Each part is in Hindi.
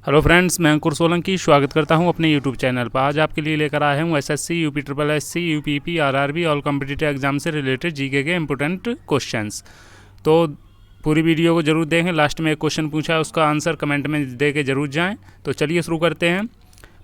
हेलो फ्रेंड्स, मैं अंकुर सोलंकी स्वागत करता हूं अपने यूट्यूब चैनल पर। आज आपके लिए लेकर आया हूं SSC, UP triple SC, UPP, RRB all competitive exam से रिलेटेड जीके के इंपॉर्टेंट क्वेश्चंस। तो पूरी वीडियो को जरूर देखें। लास्ट में एक क्वेश्चन पूछा है, उसका आंसर कमेंट में दे के जरूर जाएँ। तो चलिए शुरू करते हैं।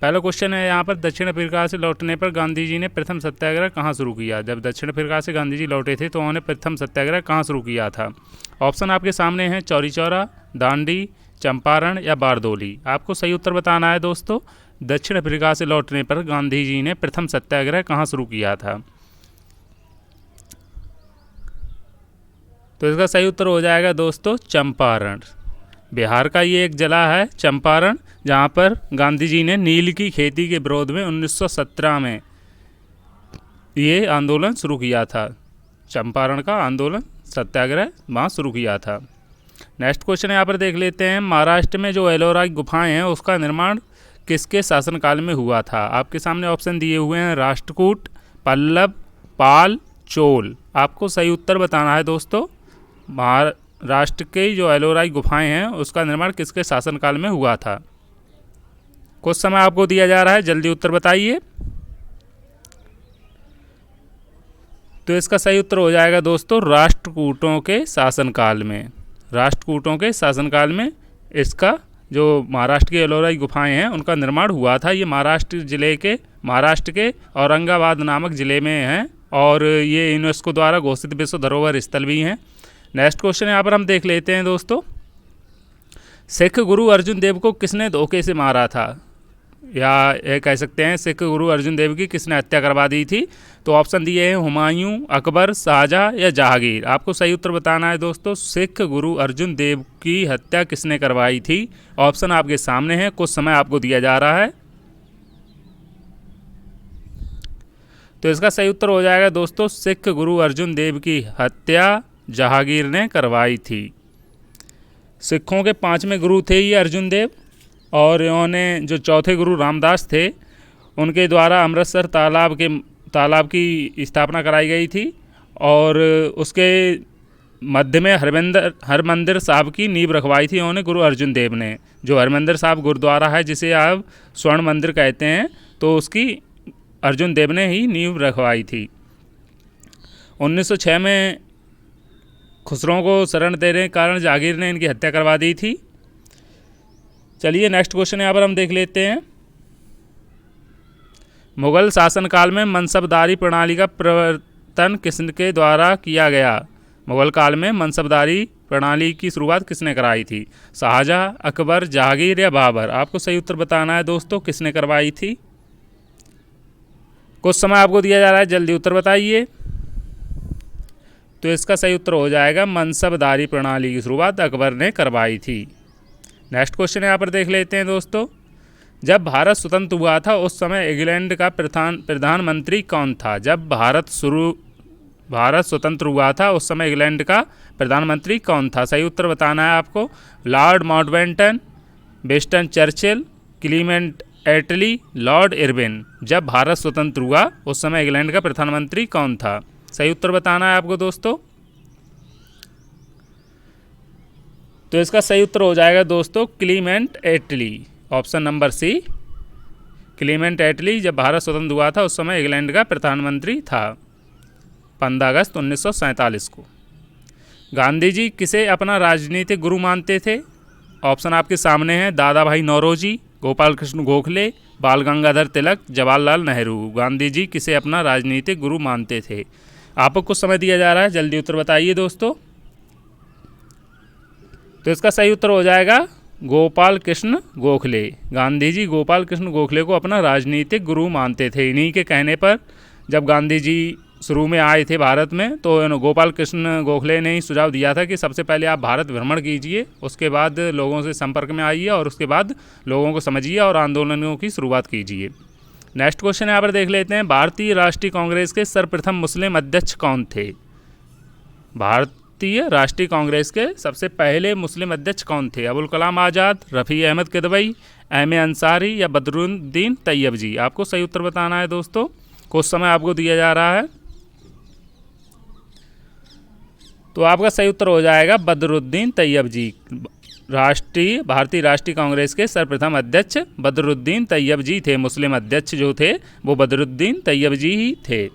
पहला क्वेश्चन है यहाँ पर, दक्षिण अफ्रीका से लौटने पर गांधी जी ने प्रथम सत्याग्रह कहाँ शुरू किया? जब दक्षिण अफ्रीका से गांधी जी लौटे थे तो उन्होंने प्रथम सत्याग्रह कहाँ शुरू किया था? ऑप्शन आपके सामने हैं, चौरी चौरा, दांडी, चंपारण या बारदोली। आपको सही उत्तर बताना है दोस्तों। दक्षिण अफ्रीका से लौटने पर गांधी जी ने प्रथम सत्याग्रह कहाँ शुरू किया था? तो इसका सही उत्तर हो जाएगा दोस्तों चंपारण। बिहार का ये एक जिला है चंपारण, जहाँ पर गांधी जी ने नील की खेती के विरोध में 1917 में ये आंदोलन शुरू किया था। चंपारण का आंदोलन सत्याग्रह वहाँ शुरू किया था। नेक्स्ट क्वेश्चन यहाँ पर देख लेते हैं। महाराष्ट्र में जो एलोरा गुफाएं हैं उसका निर्माण किसके शासनकाल में हुआ था? आपके सामने ऑप्शन दिए हुए हैं, राष्ट्रकूट, पल्लव, पाल, चोल। आपको सही उत्तर बताना है दोस्तों। महाराष्ट्र के जो एलोरा गुफाएं हैं उसका निर्माण किसके शासनकाल में हुआ था? कुछ समय आपको दिया जा रहा है, जल्दी उत्तर बताइए। तो इसका सही उत्तर हो जाएगा दोस्तों राष्ट्रकूटों के शासनकाल में। राष्ट्रकूटों के शासनकाल में इसका जो महाराष्ट्र की एलोरा गुफाएं हैं उनका निर्माण हुआ था। ये महाराष्ट्र के औरंगाबाद नामक ज़िले में हैं और ये यूनेस्को द्वारा घोषित विश्व धरोहर स्थल भी हैं। नेक्स्ट क्वेश्चन यहाँ पर हम देख लेते हैं दोस्तों। सिख गुरु अर्जुन देव को किसने धोखे से मारा था? या ये कह सकते हैं सिख गुरु अर्जुन देव की किसने हत्या करवा दी थी? तो ऑप्शन दिए हैं, हुमायूं, अकबर, शाहजहां या जहांगीर। आपको सही उत्तर बताना है दोस्तों। सिख गुरु अर्जुन देव की हत्या किसने करवाई थी? ऑप्शन आपके सामने है, कुछ समय आपको दिया जा रहा है। तो इसका सही उत्तर हो जाएगा दोस्तों सिख गुरु अर्जुन देव की हत्या जहांगीर ने करवाई थी। सिखों के 5वें गुरु थे ये अर्जुन देव, और इन्होंने जो चौथे गुरु रामदास थे उनके द्वारा अमृतसर तालाब की स्थापना कराई गई थी, और उसके मध्य में हरमंदिर साहब की नींव रखवाई थी उन्होंने गुरु अर्जुन देव ने। जो हरमंदिर साहब गुरुद्वारा है जिसे आप स्वर्ण मंदिर कहते हैं, तो उसकी अर्जुन देव ने ही नींव रखवाई थी। 1906 में खुसरो को शरण देने के कारण जहांगीर ने इनकी हत्या करवा दी थी। चलिए नेक्स्ट क्वेश्चन यहाँ पर हम देख लेते हैं। मुगल शासनकाल में मनसबदारी प्रणाली का प्रवर्तन किसके द्वारा किया गया? मुगल काल में मनसबदारी प्रणाली की शुरुआत किसने कराई थी? शाहजहां, अकबर, जहांगीर या बाबर। आपको सही उत्तर बताना है दोस्तों, किसने करवाई थी? कुछ समय आपको दिया जा रहा है, जल्दी उत्तर बताइए। तो इसका सही उत्तर हो जाएगा मनसबदारी प्रणाली की शुरुआत अकबर ने करवाई थी। नेक्स्ट क्वेश्चन यहाँ पर देख लेते हैं दोस्तों। जब भारत स्वतंत्र हुआ था उस समय इंग्लैंड का प्रधानमंत्री कौन था? जब भारत स्वतंत्र हुआ था उस समय इंग्लैंड का प्रधानमंत्री कौन था? सही उत्तर बताना है आपको। Lord Mountbatten, Winston Churchill, Clement Attlee, Lord Irwin. जब भारत स्वतंत्र हुआ उस समय इंग्लैंड का प्रधानमंत्री कौन था? सही उत्तर बताना है आपको दोस्तों। तो इसका सही उत्तर हो जाएगा दोस्तों क्लीमेंट एटली। ऑप्शन नंबर सी, क्लीमेंट एटली जब भारत स्वतंत्र हुआ था उस समय इंग्लैंड का प्रधानमंत्री था, 15 अगस्त 1947 को। गांधी जी किसे अपना राजनीतिक गुरु मानते थे? ऑप्शन आपके सामने हैं, दादा भाई नौरोजी, गोपाल कृष्ण गोखले, बाल गंगाधर तिलक, जवाहरलाल नेहरू। गांधी जी किसे अपना राजनीतिक गुरु मानते थे? आपको कुछ समय दिया जा रहा है, जल्दी उत्तर बताइए दोस्तों। तो इसका सही उत्तर हो जाएगा गोपाल कृष्ण गोखले। गांधी जी गोपाल कृष्ण गोखले को अपना राजनीतिक गुरु मानते थे। इन्हीं के कहने पर जब गांधी जी शुरू में आए थे भारत में, तो गोपाल कृष्ण गोखले ने ही सुझाव दिया था कि सबसे पहले आप भारत भ्रमण कीजिए, उसके बाद लोगों से संपर्क में आइए और उसके बाद लोगों को समझिए और आंदोलनों की शुरुआत कीजिए। नेक्स्ट क्वेश्चन यहाँ पर देख लेते हैं। भारतीय राष्ट्रीय कांग्रेस के सर्वप्रथम मुस्लिम अध्यक्ष कौन थे? भारतीय राष्ट्रीय कांग्रेस के सबसे पहले मुस्लिम अध्यक्ष कौन थे? अबुल कलाम आज़ाद, रफ़ी अहमद किदवई, एम ए अंसारी या बदरुद्दीन तैयब जी। आपको सही उत्तर बताना है दोस्तों, कुछ समय आपको दिया जा रहा है। तो आपका सही उत्तर हो जाएगा बदरुद्दीन तैयब जी। भारतीय राष्ट्रीय कांग्रेस के सर्वप्रथम अध्यक्ष बदरुद्दीन तैयब जी थे। मुस्लिम अध्यक्ष जो थे वो बदरुद्दीन तैयब जी ही थे।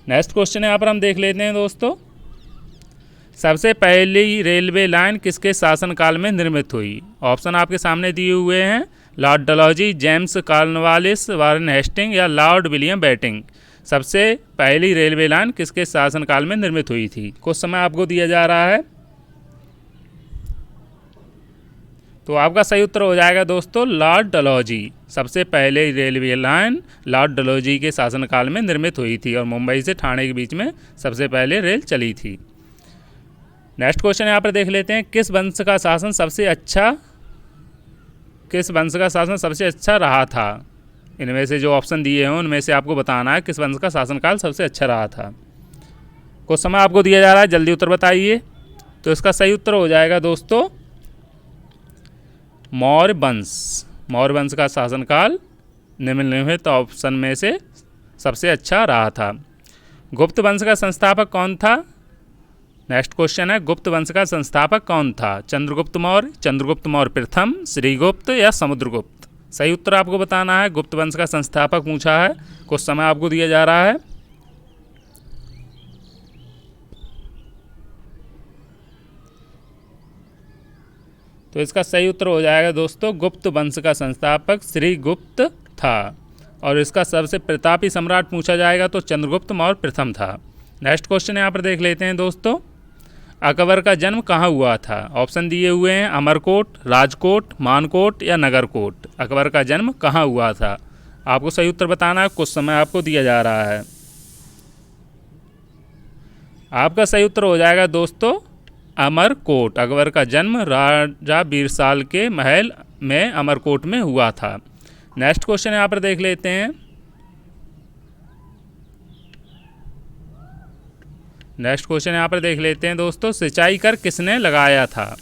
नेक्स्ट क्वेश्चन यहाँ पर हम देख लेते हैं दोस्तों, सबसे पहली रेलवे लाइन किसके शासनकाल में निर्मित हुई? ऑप्शन आपके सामने दिए हुए हैं, Lord Dalhousie, James Cornwallis, Warren Hasting या लॉर्ड विलियम बेंटिंक। सबसे पहली रेलवे लाइन किसके शासनकाल में निर्मित हुई थी? कुछ समय आपको दिया जा रहा है, तो आपका सही उत्तर हो जाएगा दोस्तों लॉर्ड डलहौजी। सबसे पहले रेलवे लाइन लॉर्ड डलहौजी के शासनकाल में निर्मित हुई थी और मुंबई से ठाणे के बीच में सबसे पहले रेल चली थी। नेक्स्ट क्वेश्चन यहाँ पर देख लेते हैं, किस वंश का शासन सबसे अच्छा रहा था? इनमें से जो ऑप्शन दिए हैं उनमें से आपको बताना है किस वंश का शासनकाल सबसे अच्छा रहा था। कुछ समय आपको दिया जा रहा है, जल्दी उत्तर बताइए। तो इसका सही उत्तर हो जाएगा दोस्तों मौर्य वंश। मौर्य वंश का शासनकाल निम्नलिखित ऑप्शन में से सबसे अच्छा रहा था। गुप्त वंश का संस्थापक कौन था? नेक्स्ट क्वेश्चन है, गुप्त वंश का संस्थापक कौन था? चंद्रगुप्त मौर्य प्रथम, श्रीगुप्त या समुद्रगुप्त? सही उत्तर आपको बताना है। गुप्त वंश का संस्थापक पूछा है, कुछ समय आपको दिया जा रहा है। तो इसका सही उत्तर हो जाएगा दोस्तों गुप्त वंश का संस्थापक श्रीगुप्त था। और इसका सबसे प्रतापी सम्राट पूछा जाएगा तो चंद्रगुप्त मौर्य प्रथम था। नेक्स्ट क्वेश्चन यहाँ पर देख लेते हैं दोस्तों, अकबर का जन्म कहाँ हुआ था? ऑप्शन दिए हुए हैं, अमरकोट, राजकोट, मानकोट या नगरकोट। अकबर का जन्म कहाँ हुआ था? आपको सही उत्तर बताना है, कुछ समय आपको दिया जा रहा है। आपका सही उत्तर हो जाएगा दोस्तों अमरकोट। अकबर का जन्म राजा बीरसाल के महल में अमरकोट में हुआ था। नेक्स्ट क्वेश्चन यहाँ पर देख लेते हैं, दोस्तों, सिंचाई कर किसने लगाया था?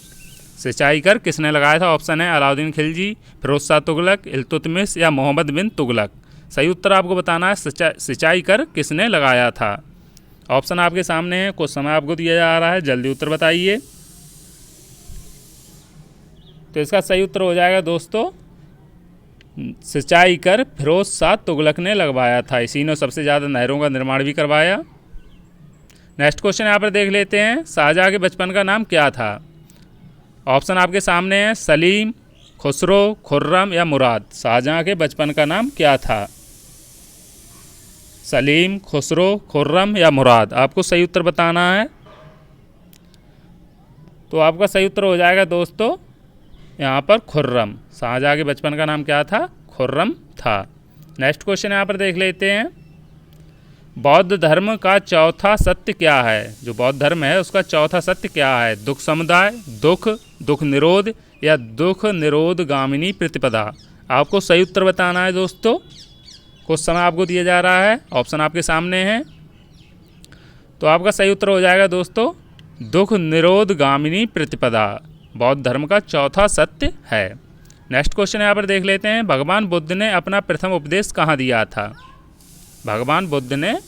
सिंचाई कर किसने लगाया था? ऑप्शन है अलाउद्दीन खिलजी, फिरोज शाह तुगलक, इल्तुतमिश या मोहम्मद बिन तुगलक। सही उत्तर आपको बताना है, सिंचाई कर किसने लगाया था। ऑप्शन आपके सामने है, कुछ समय आपको दिया जा रहा है, जल्दी उत्तर बताइए। तो इसका सही उत्तर हो जाएगा दोस्तों सिंचाई कर फिरोज शाह तुगलक ने लगवाया था। इसी ने सबसे ज़्यादा नहरों का निर्माण भी करवाया। नेक्स्ट क्वेश्चन यहाँ पर देख लेते हैं, शाहजहाँ के बचपन का नाम क्या था? ऑप्शन आपके सामने है, सलीम, खुसरो, खुर्रम या मुराद। शाहजहाँ के बचपन का नाम क्या था? सलीम, खुसरो, खुर्रम या मुराद। आपको सही उत्तर बताना है। तो आपका सही उत्तर हो जाएगा दोस्तों यहाँ पर खुर्रम। शाहजहाँ के बचपन का नाम क्या था? खुर्रम था। नेक्स्ट क्वेश्चन यहाँ पर देख लेते हैं, बौद्ध धर्म का चौथा सत्य क्या है? जो बौद्ध धर्म है उसका चौथा सत्य क्या है? दुख समुदाय, दुख निरोध या दुख निरोध गामिनी प्रतिपदा। आपको सही उत्तर बताना है दोस्तों, कुछ समय आपको दिया जा रहा है, ऑप्शन आपके सामने हैं। तो आपका सही उत्तर हो जाएगा दोस्तों दुख निरोध गामिनी प्रतिपदा बौद्ध धर्म का चौथा सत्य है। नेक्स्ट क्वेश्चन यहाँ पर देख लेते हैं, भगवान बुद्ध ने अपना प्रथम उपदेश कहाँ दिया था? भगवान बुद्ध ने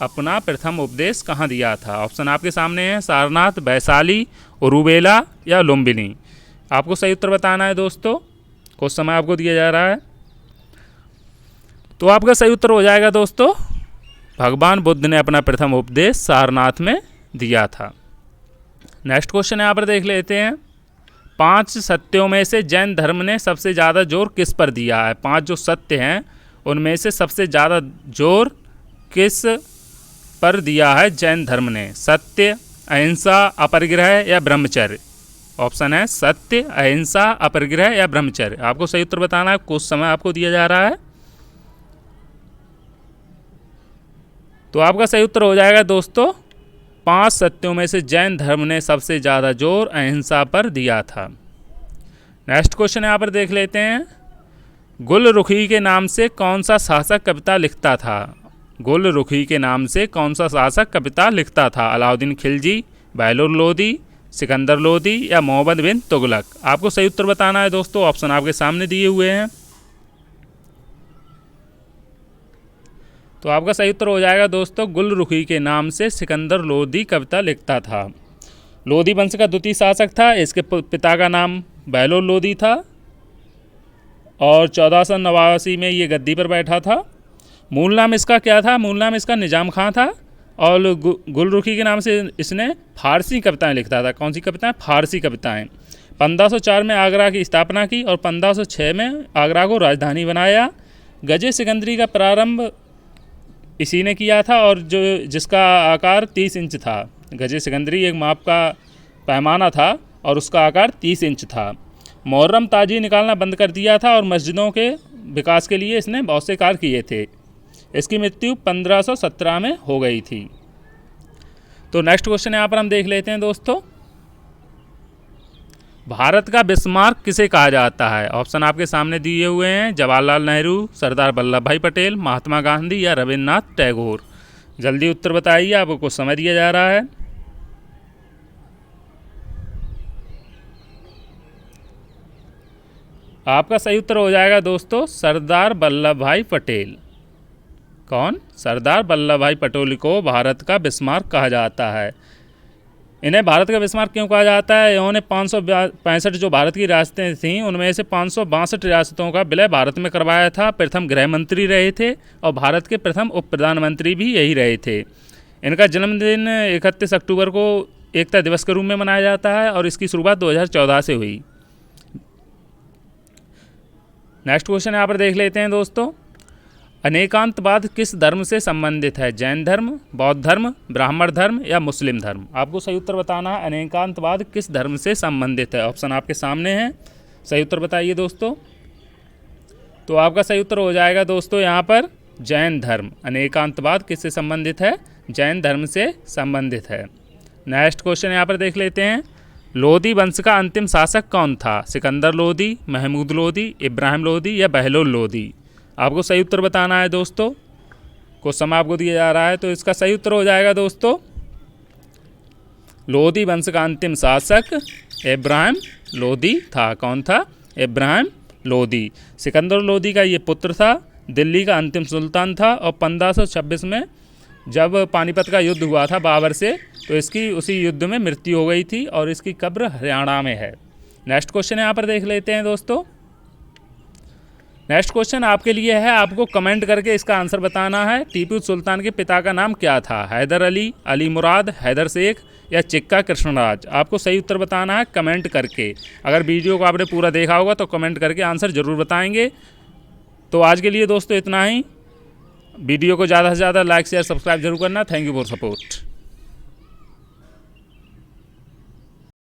अपना प्रथम उपदेश कहाँ दिया था? ऑप्शन आपके सामने हैं, सारनाथ, वैशाली, उरुवेला या लुम्बिनी। आपको सही उत्तर बताना है दोस्तों, कुछ समय आपको दिया जा रहा है। तो आपका सही उत्तर हो जाएगा दोस्तों भगवान बुद्ध ने अपना प्रथम उपदेश सारनाथ में दिया था। नेक्स्ट क्वेश्चन यहाँ पर देख लेते हैं, 5 सत्यों में से जैन धर्म ने सबसे ज़्यादा जोर किस पर दिया है? 5 जो सत्य हैं उनमें से सबसे ज़्यादा जोर किस पर दिया है जैन धर्म ने? सत्य, अहिंसा, अपरिग्रह या ब्रह्मचर्य। ऑप्शन है सत्य, अहिंसा, अपरिग्रह या ब्रह्मचर्य। आपको सही उत्तर बताना है, कुछ समय आपको दिया जा रहा है। तो आपका सही उत्तर हो जाएगा दोस्तों 5 सत्यों में से जैन धर्म ने सबसे ज़्यादा जोर अहिंसा पर दिया था। नेक्स्ट क्वेश्चन यहाँ पर देख लेते हैं, गुलरुखी के नाम से कौन सा शासक कविता लिखता था? गुलरुखी के नाम से कौन सा शासक कविता लिखता था? अलाउद्दीन खिलजी, बहलोल लोदी, सिकंदर लोदी या मोहम्मद बिन तुगलक। आपको सही उत्तर बताना है दोस्तों, ऑप्शन आपके सामने दिए हुए हैं। तो आपका सही उत्तर हो जाएगा दोस्तों गुलरुखी के नाम से सिकंदर लोदी कविता लिखता था। लोधी वंश का द्वितीय शासक था। इसके पिता का नाम बहलोल लोधी था और 1489 में ये गद्दी पर बैठा था। मूल नाम इसका क्या था? मूल नाम इसका निजाम खां था और गुलरुखी के नाम से इसने फारसी कविताएं लिखता था। कौन सी कविताएं? फारसी कविताएं। 1504 में आगरा की स्थापना की और 1506 में आगरा को राजधानी बनाया। गजे सिकंदरी का प्रारंभ इसी ने किया था और जिसका आकार 30 इंच था। गजे सिकंदरी एक माप का पैमाना था और उसका आकार 30 इंच था। मुहर्रम ताजी निकालना बंद कर दिया था और मस्जिदों के विकास के लिए इसने बहुत से कार्य किए थे। इसकी मृत्यु 1517 में हो गई थी। तो नेक्स्ट क्वेश्चन यहाँ पर हम देख लेते हैं दोस्तों, भारत का बिस्मार्क किसे कहा जाता है? ऑप्शन आपके सामने दिए हुए हैं, जवाहरलाल नेहरू, सरदार वल्लभ भाई पटेल, महात्मा गांधी या रविन्द्रनाथ टैगोर। जल्दी उत्तर बताइए, आपको कुछ समय दिया जा रहा है। आपका सही उत्तर हो जाएगा दोस्तों सरदार वल्लभ भाई पटेल। कौन? सरदार वल्लभ भाई पटेल को भारत का बिस्मार्क कहा जाता है। इन्हें भारत का बिस्मार्क क्यों कहा जाता है? इन्होंने 565 जो भारत की रियासतें थीं उनमें से 562 रियासतों का विलय भारत में करवाया था। प्रथम गृह मंत्री रहे थे और भारत के प्रथम उप प्रधानमंत्री भी यही रहे थे। इनका जन्मदिन 31 अक्टूबर को एकता दिवस के रूप में मनाया जाता है और इसकी शुरुआत 2014 से हुई। नेक्स्ट क्वेश्चन यहाँ पर देख लेते हैं दोस्तों, अनेकांतवाद किस धर्म से संबंधित है? जैन धर्म, बौद्ध धर्म, ब्राह्मण धर्म या मुस्लिम धर्म? आपको सही उत्तर बताना है। अनेकांतवाद किस धर्म से संबंधित है? ऑप्शन आपके सामने हैं, सही उत्तर बताइए दोस्तों। तो आपका सही उत्तर हो जाएगा दोस्तों यहाँ पर जैन धर्म। अनेकांतवाद किससे संबंधित है? जैन धर्म से संबंधित है। नेक्स्ट क्वेश्चन यहाँ पर देख लेते हैं, लोधी वंश का अंतिम शासक कौन था? सिकंदर लोधी, महमूद लोधी, इब्राहिम लोधी या बहलोल लोधी? आपको सही उत्तर बताना है दोस्तों। कुछ समय आपको दिया जा रहा है, तो इसका सही उत्तर हो जाएगा दोस्तों लोधी वंश का अंतिम शासक इब्राहिम लोधी था। कौन था? इब्राहिम लोधी। सिकंदर लोधी का ये पुत्र था, दिल्ली का अंतिम सुल्तान था और 1526 में जब पानीपत का युद्ध हुआ था बाबर से, तो इसकी उसी युद्ध में मृत्यु हो गई थी और इसकी कब्र हरियाणा में है। नेक्स्ट क्वेश्चन यहाँ पर देख लेते हैं दोस्तों। नेक्स्ट क्वेश्चन आपके लिए है, आपको कमेंट करके इसका आंसर बताना है। टीपू सुल्तान के पिता का नाम क्या था? हैदर अली, अली मुराद, हैदर शेख या चिक्का कृष्णराज? आपको सही उत्तर बताना है कमेंट करके। अगर वीडियो को आपने पूरा देखा होगा तो कमेंट करके आंसर ज़रूर बताएंगे। तो आज के लिए दोस्तों इतना ही। वीडियो को ज़्यादा से ज़्यादा लाइक शेयर सब्सक्राइब जरूर करना। Thank you for support.